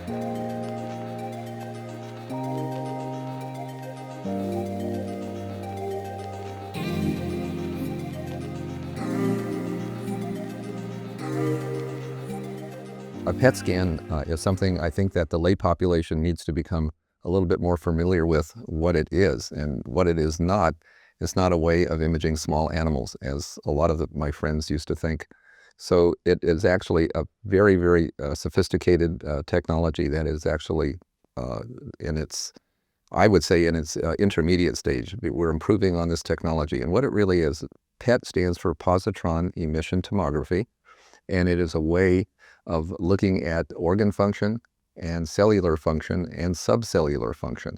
A PET scan is something I think that the lay population needs to become a little bit more familiar with what it is and what it is not. It's not a way of imaging small animals, as a lot of my friends used to think. So it is actually a very, very sophisticated technology that is actually in its, I would say, in its intermediate stage. We're improving on this technology. And what it really is, PET stands for positron emission tomography, and it is a way of looking at organ function and cellular function and subcellular function.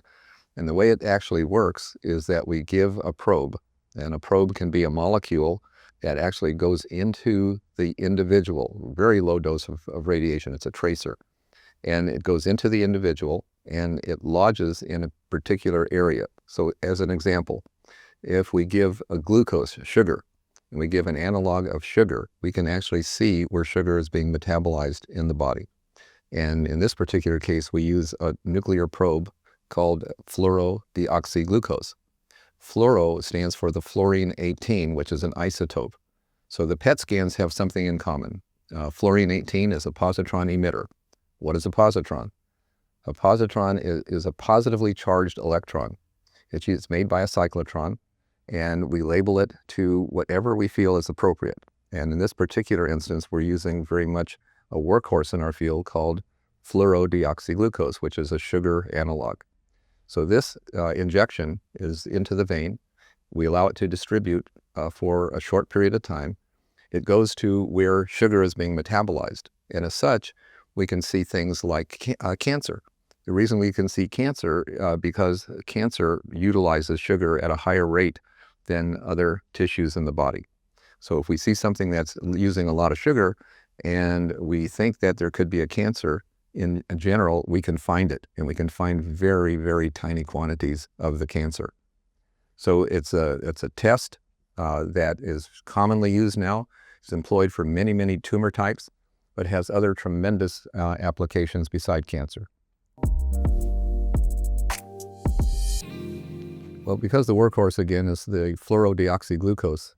And the way it actually works is that we give a probe, and a probe can be a molecule that actually goes into the individual, very low dose of radiation. It's a tracer. And it goes into the individual and it lodges in a particular area. So as an example, if we give a glucose, sugar, and we give an analog of sugar, we can actually see where sugar is being metabolized in the body. And in this particular case, we use a nuclear probe called fluorodeoxyglucose. Fluoro stands for the fluorine 18, which is an isotope. So the PET scans have something in common. Fluorine 18 is a positron emitter. What is a positron? A positron is a positively charged electron. It's made by a cyclotron, and we label it to whatever we feel is appropriate. And in this particular instance, we're using very much a workhorse in our field called fluorodeoxyglucose, which is a sugar analog. So this injection is into the vein. We allow it to distribute for a short period of time. It goes to where sugar is being metabolized. And as such, we can see things like cancer. The reason we can see cancer because cancer utilizes sugar at a higher rate than other tissues in the body. So if we see something that's using a lot of sugar and we think that there could be a cancer, in general, we can find it, and we can find very, very tiny quantities of the cancer. So it's a test that is commonly used now. It's employed for many, many tumor types, but has other tremendous applications beside cancer. Well, because the workhorse, again, is the fluorodeoxyglucose,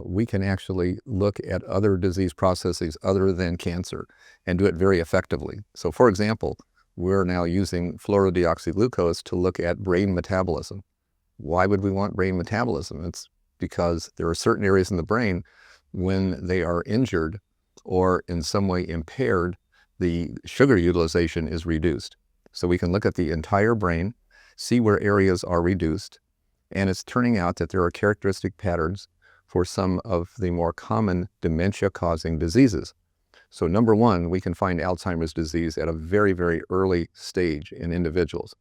we can actually look at other disease processes other than cancer and do it very effectively. So, for example, we're now using fluorodeoxyglucose to look at brain metabolism. Why would we want brain metabolism? It's because there are certain areas in the brain when they are injured or in some way impaired, the sugar utilization is reduced. So we can look at the entire brain, see where areas are reduced, and it's turning out that there are characteristic patterns for some of the more common dementia-causing diseases. So number one, we can find Alzheimer's disease at a very, very early stage in individuals.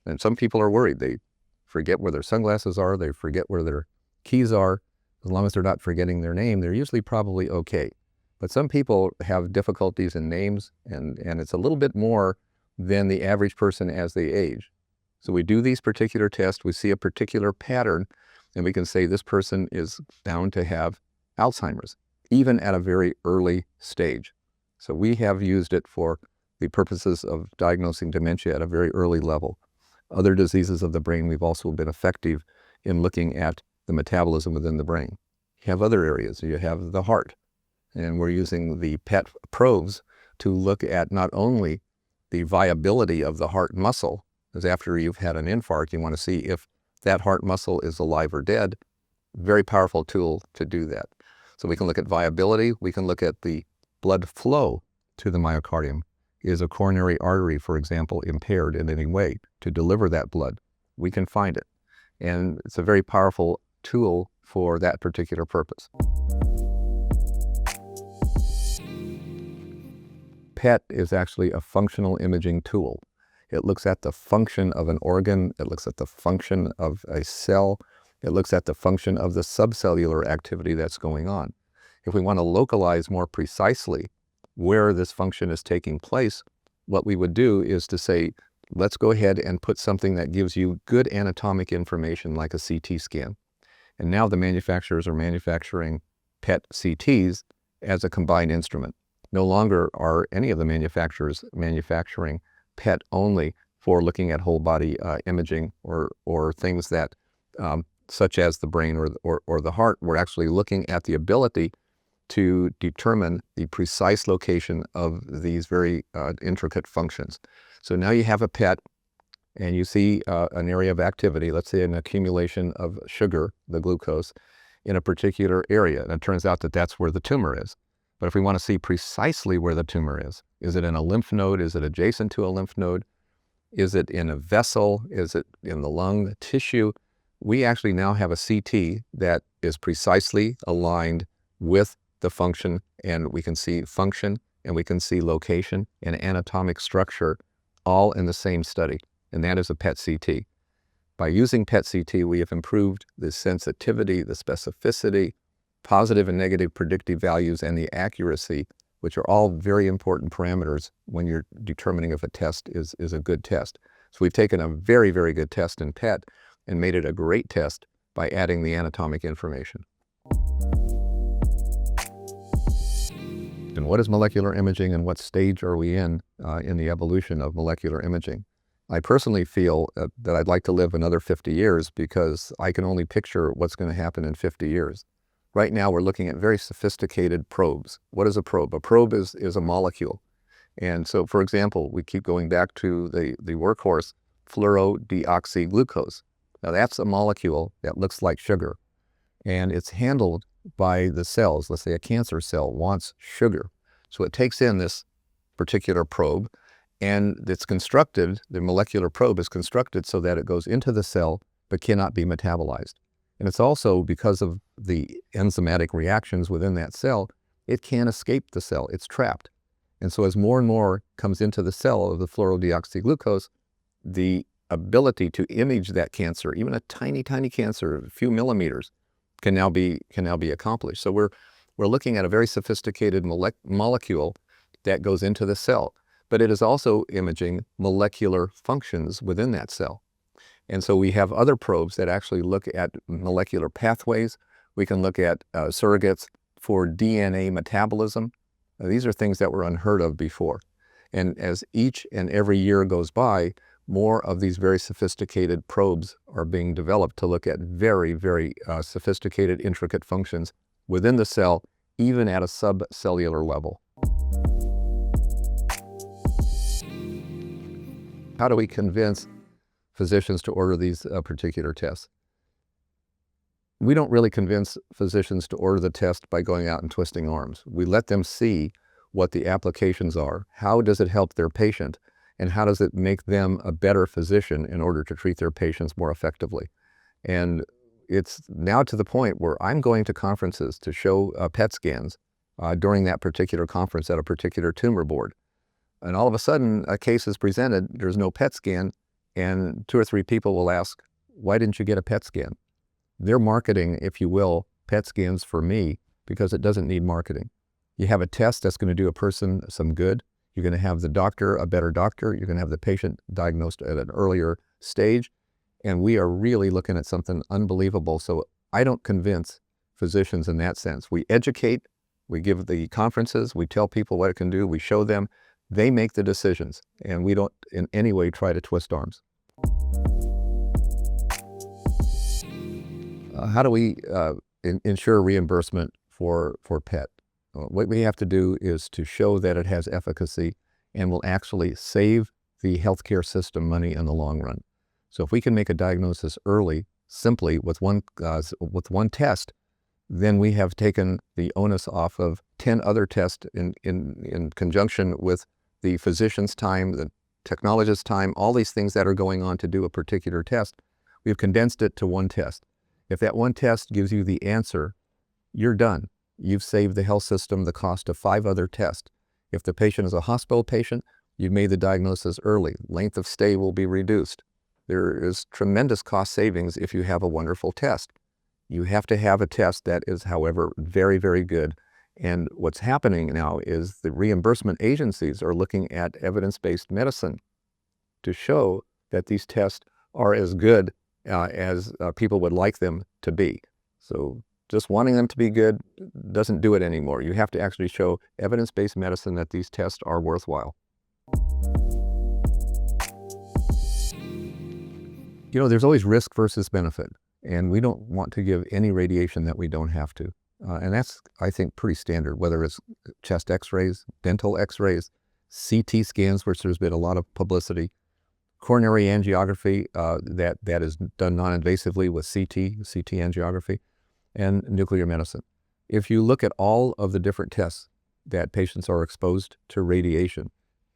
And some people are worried. They forget where their sunglasses are, they forget where their keys are. As long as they're not forgetting their name, they're usually probably okay. But some people have difficulties in names, and it's a little bit more than the average person as they age. So we do these particular tests, we see a particular pattern, and we can say this person is bound to have Alzheimer's, even at a very early stage. So we have used it for the purposes of diagnosing dementia at a very early level. Other diseases of the brain, we've also been effective in looking at the metabolism within the brain. You have other areas. You have the heart, and we're using the PET probes to look at not only the viability of the heart muscle, because after you've had an infarct, you want to see if that heart muscle is alive or dead. Very powerful tool to do that. So we can look at viability. We can look at the blood flow to the myocardium. Is a coronary artery, for example, impaired in any way to deliver that blood? We can find it. And it's a very powerful tool for that particular purpose. PET is actually a functional imaging tool. It looks at the function of an organ, it looks at the function of a cell, it looks at the function of the subcellular activity that's going on. If we want to localize more precisely where this function is taking place, what we would do is to say, let's go ahead and put something that gives you good anatomic information like a CT scan. And now the manufacturers are manufacturing PET CTs as a combined instrument. No longer are any of the manufacturers manufacturing PET only for looking at whole body imaging or things that such as the brain or the heart. We're actually looking at the ability to determine the precise location of these very intricate functions. So now you have a PET and you see an area of activity, let's say an accumulation of sugar, the glucose, in a particular area. And it turns out that that's where the tumor is. But if we want to see precisely where the tumor is it in a lymph node? Is it adjacent to a lymph node? Is it in a vessel? Is it in the lung tissue? We actually now have a CT that is precisely aligned with the function, and we can see function and we can see location and anatomic structure all in the same study, and that is a PET-CT. By using PET-CT, we have improved the sensitivity, the specificity, positive and negative predictive values, and the accuracy, which are all very important parameters when you're determining if a test is a good test. So we've taken a very, very good test in PET and made it a great test by adding the anatomic information. And what is molecular imaging and what stage are we in the evolution of molecular imaging? I personally feel that I'd like to live another 50 years because I can only picture what's going to happen in 50 years. Right now we're looking at very sophisticated probes. What is a probe? A probe is a molecule. And so, for example, we keep going back to the workhorse, fluorodeoxyglucose. Now that's a molecule that looks like sugar, and it's handled by the cells. Let's say a cancer cell wants sugar. So it takes in this particular probe, and it's constructed, the molecular probe is constructed so that it goes into the cell but cannot be metabolized. And it's also, because of the enzymatic reactions within that cell, it can't escape the cell. It's trapped. And so as more and more comes into the cell of the fluorodeoxyglucose, the ability to image that cancer, even a tiny, tiny cancer, a few millimeters, can now be accomplished. So we're looking at a very sophisticated molecule that goes into the cell, but it is also imaging molecular functions within that cell. And so we have other probes that actually look at molecular pathways. We can look at surrogates for DNA metabolism. These are things that were unheard of before. And as each and every year goes by, more of these very sophisticated probes are being developed to look at very, very sophisticated, intricate functions within the cell, even at a subcellular level. How do we convince physicians to order these particular tests? We don't really convince physicians to order the test by going out and twisting arms. We let them see what the applications are. How does it help their patient? And how does it make them a better physician in order to treat their patients more effectively? And it's now to the point where I'm going to conferences to show PET scans during that particular conference at a particular tumor board. And all of a sudden, a case is presented, there's no PET scan, and 2 or 3 people will ask, why didn't you get a PET scan? They're marketing, if you will, PET scans for me because it doesn't need marketing. You have a test that's going to do a person some good. You're going to have the doctor a better doctor. You're going to have the patient diagnosed at an earlier stage. And we are really looking at something unbelievable. So I don't convince physicians in that sense. We educate, we give the conferences, we tell people what it can do, we show them. They make the decisions, and we don't in any way try to twist arms. How do we ensure reimbursement for PET? What we have to do is to show that it has efficacy and will actually save the healthcare system money in the long run. So if we can make a diagnosis early, simply with one test, then we have taken the onus off of 10 other tests in conjunction with the physician's time, the technologist's time, all these things that are going on to do a particular test. We've condensed it to one test. If that one test gives you the answer, you're done. You've saved the health system the cost of 5 other tests. If the patient is a hospital patient, you've made the diagnosis early. Length of stay will be reduced. There is tremendous cost savings if you have a wonderful test. You have to have a test that is, however, very, very good. And what's happening now is the reimbursement agencies are looking at evidence-based medicine to show that these tests are as good as people would like them to be. So Just wanting them to be good doesn't do it anymore. You have to actually show evidence-based medicine that these tests are worthwhile. There's always risk versus benefit, and we don't want to give any radiation that we don't have to. And that's, I think, pretty standard, whether it's chest x-rays, dental x-rays, CT scans, which there's been a lot of publicity, coronary angiography that is done non-invasively with CT angiography, and nuclear medicine. If you look at all of the different tests that patients are exposed to radiation,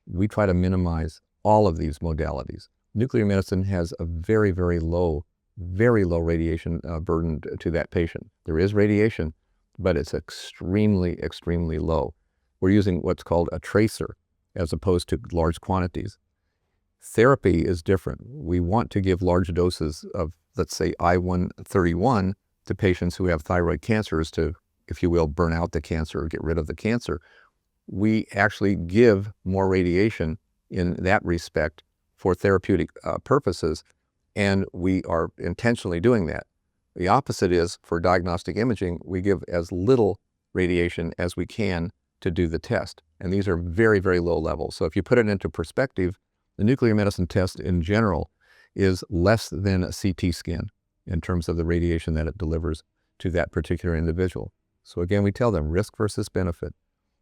we try to minimize all of these modalities. Nuclear medicine has a very, very low radiation burden to that patient. There is radiation, but it's extremely, extremely low. We're using what's called a tracer as opposed to large quantities. Therapy is different. We want to give large doses of, let's say, I-131 to patients who have thyroid cancers to, if you will, burn out the cancer or get rid of the cancer. We actually give more radiation in that respect for therapeutic purposes, and we are intentionally doing that. The opposite is for diagnostic imaging, we give as little radiation as we can to do the test. And these are very, very low levels. So if you put it into perspective, the nuclear medicine test in general is less than a CT scan in terms of the radiation that it delivers to that particular individual. So again, we tell them risk versus benefit.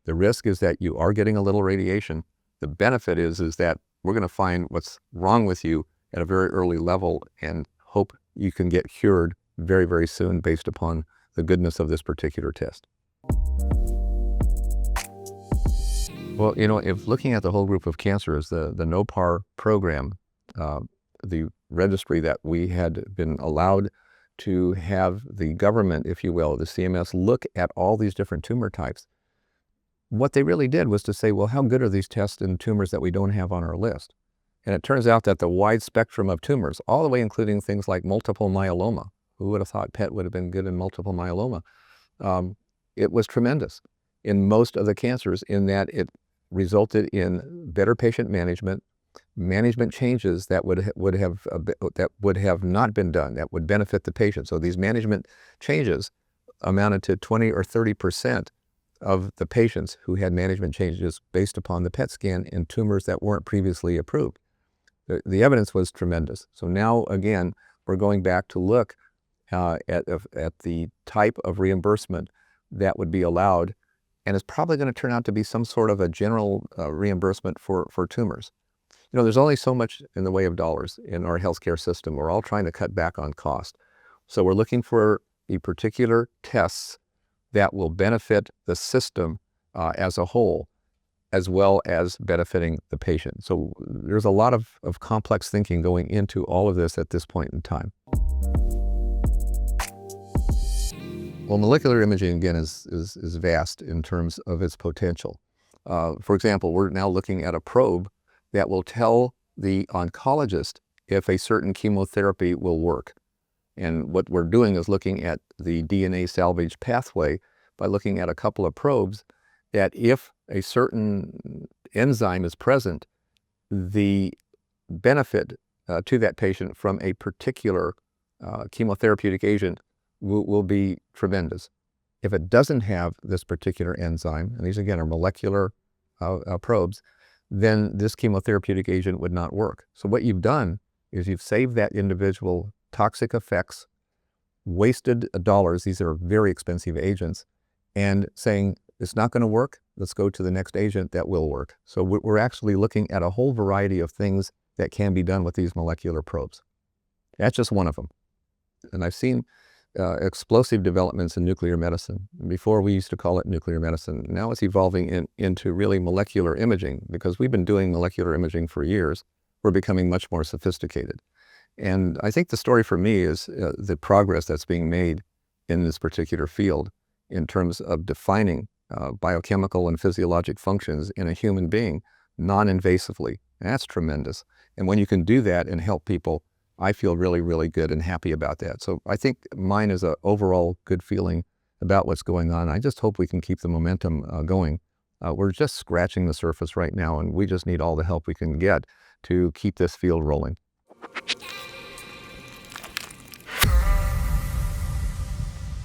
The risk is that you are getting a little radiation. The benefit is that we're going to find what's wrong with you at a very early level and hope you can get cured very, very soon based upon the goodness of this particular test. Well, if looking at the whole group of cancers, the NOPAR program, the registry that we had been allowed to have the government, if you will, the CMS, look at all these different tumor types, what they really did was to say, well, how good are these tests in tumors that we don't have on our list? And it turns out that the wide spectrum of tumors, all the way including things like multiple myeloma, who would have thought PET would have been good in multiple myeloma? It was tremendous in most of the cancers in that it resulted in better patient management changes that would have not been done, that would benefit the patient. So these management changes amounted to 20 or 30% of the patients who had management changes based upon the PET scan in tumors that weren't previously approved. The evidence was tremendous. So now, again, we're going back to look at the type of reimbursement that would be allowed, and it's probably going to turn out to be some sort of a general reimbursement for tumors. There's only so much in the way of dollars in our healthcare system. We're all trying to cut back on cost. So we're looking for the particular tests that will benefit the system as a whole, as well as benefiting the patient. So there's a lot of complex thinking going into all of this at this point in time. Well, molecular imaging, again, is vast in terms of its potential. For example, we're now looking at a probe that will tell the oncologist if a certain chemotherapy will work. And what we're doing is looking at the DNA salvage pathway by looking at a couple of probes that if a certain enzyme is present, the benefit to that patient from a particular chemotherapeutic agent will be tremendous. If it doesn't have this particular enzyme, and these again are molecular probes, then this chemotherapeutic agent would not work. So what you've done is you've saved that individual toxic effects, wasted dollars, these are very expensive agents, and saying it's not going to work, let's go to the next agent that will work. So we're actually looking at a whole variety of things that can be done with these molecular probes. That's just one of them. And I've seen explosive developments in nuclear medicine. Before we used to call it nuclear medicine. Now it's evolving into really molecular imaging, because we've been doing molecular imaging for years. We're becoming much more sophisticated. And I think the story for me is the progress that's being made in this particular field in terms of defining biochemical and physiologic functions in a human being non-invasively. That's tremendous. And when you can do that and help people, I feel really, really good and happy about that. So I think mine is an overall good feeling about what's going on. I just hope we can keep the momentum going. We're just scratching the surface right now, and we just need all the help we can get to keep this field rolling.